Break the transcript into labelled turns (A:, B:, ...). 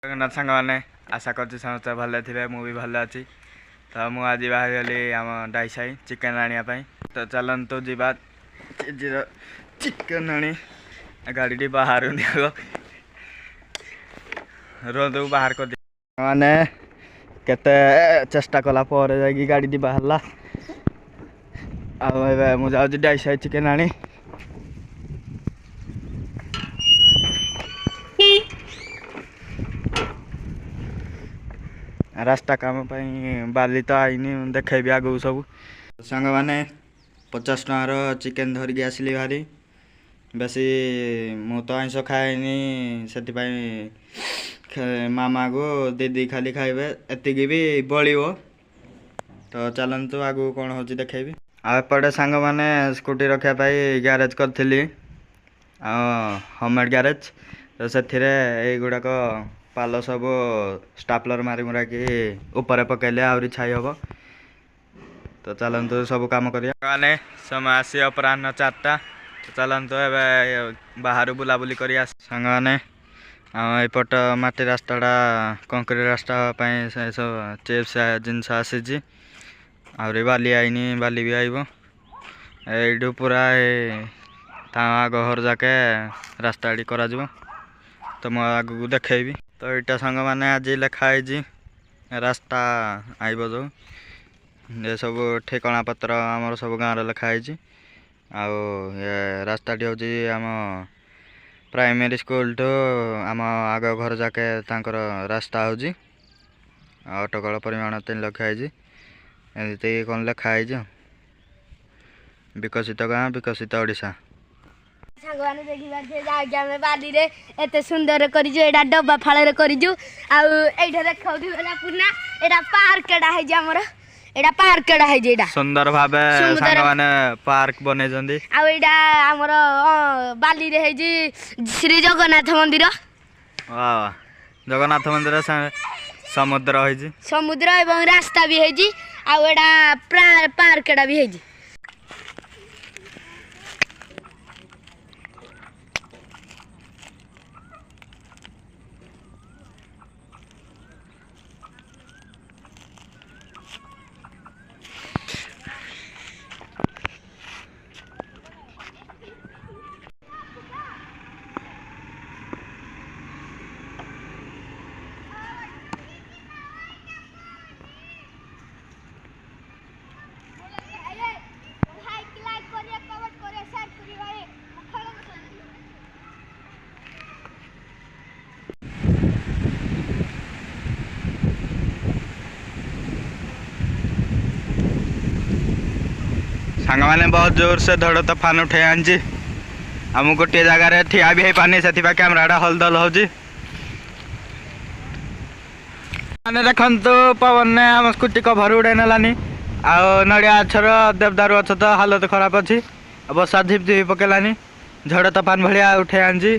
A: जगन्नाथ सांग मैंने आशा कर समस्त भले थे मुझे भल अच्छी तो मुझे आज बाहर गली आम डाई साई चिकेन आने तो चलतु जा चिकेन आनी गाड़ी बाहर रोद बाहर कर मैंने केते चेष्टा कला गाड़ी बाहरला मुझे डाई साई चिकेन आनी रास्ता काम बाली तो आईनी देखेबी आगू सब सांग मैंने 50 टकार चिकेन धरिकी आसली भारी बेसी मु तो आइंस खाएनी से मामा को दीदी खाली खाइबे एतिकी भी बलिवो तो चलतु आगू कौन हो देखेबी आपटे सांग मैंने स्कूटी रखापी ग्यारेज करी होममेड ग्यारेज तो से गुड़ाक पाल सब स्टापलर मारी मुरा कि ऊपर पकड़े आहरी छाई हम तो चलतु सब कम करें समय आसी अपराह 4टा तो चलतु बाहर बुलाबुली कर सांग मैंने एपट मटी रास्ताटा कंक्रीट रास्ता सब चिप्स जिनस आसी आहरी बाली आईनी बाली भी आइब यू पूरा आग घर जाके रास्ता करा तो मैं आगू देखेबी तो यहाँ सांग मैंने आज लिखाई रास्ता आइब जो ये सब ठिकना पत्र आमर सब गाँव लिखाई रास्ता हूँ आम प्राइमरी स्कूल टू आम आग घर जाके रास्ता हूँ अटकल परिमाण 3 लिखाई एमती कौन लिखाई विकसित गाँ विकसित ओडिशा
B: सांग मैंने देखिए जाके बाली रे एते सुंदर करिजु डब्बा फाड़ करिजु देखा पूर्णा एटा पार्कटा है हमर एटा पार्कटा है एटा
A: सुंदर भाबे सांग माने पार्क बने जंदी
B: एटा हमर बाली रे है श्री जगन्नाथ मंदिर
A: वाह जगन्नाथ मंदिर समुद्र है
B: समुद्र एवं रास्ता भी है एटा पार्कटा भी है
A: सांग मैंने बहुत जोर से धड़ तूफान उठे आनी आम गोटे जगार ठिया भी पानी से कैमेराटा हलदल हो मैंने देखु पवन ने आम स्कूटी कभर उड़े नानी आड़िया गछर देवदारू गछ तो हालत खराब अच्छी बर्षा झिप झिप पकेलानी झड़ तूफान भाया उठे आनी